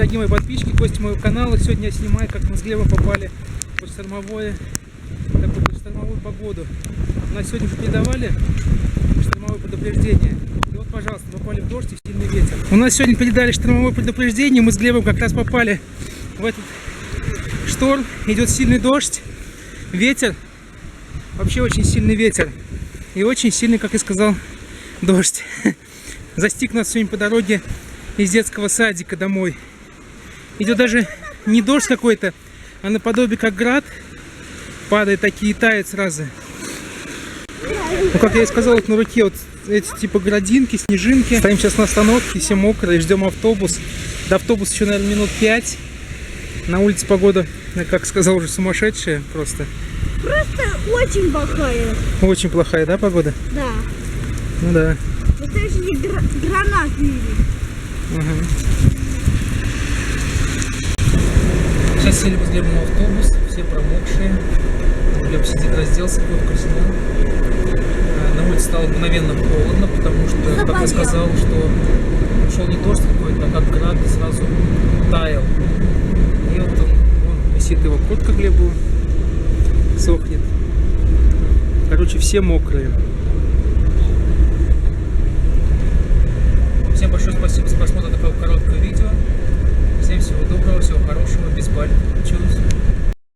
дорогие мои подписчики, гости моего канала. Сегодня я снимаю, как мы с Глебом попали под штормовую погоду. У нас сегодня передавали штормовое предупреждение. И вот, пожалуйста, попали в дождь и сильный ветер. У нас сегодня передали штормовое предупреждение. Мы с Глебом как раз попали в этот шторм. Идет сильный дождь, ветер. Вообще очень сильный ветер. И очень сильный, как я сказал, дождь. Застиг нас сегодня по дороге из детского садика домой. Идет даже не дождь какой-то, а наподобие как град. Падает такие и тает сразу. Ну, как я и сказал, вот на руке вот эти типа градинки, снежинки. Стоим сейчас на остановке, все мокрые, ждем автобус. До автобуса еще, наверное, минут 5. На улице погода, как сказал, уже сумасшедшая просто. Просто очень плохая. Очень плохая, да, погода? Да. Ну да. Настоящие гранат видели. Угу. Сейчас сели с Глебом в автобус, все промокшие. Глеб сидит, разделся, куртку снял. На улице стало мгновенно холодно, потому что, как я сказал, что шел не дождь какой-то, а как град, и сразу таял. И вот он висит, его куртка Глебу сохнет. Короче, все мокрые. Всем большое спасибо за просмотр такого короткого видео. Всем всего доброго, всего хорошего, без баль. Чус.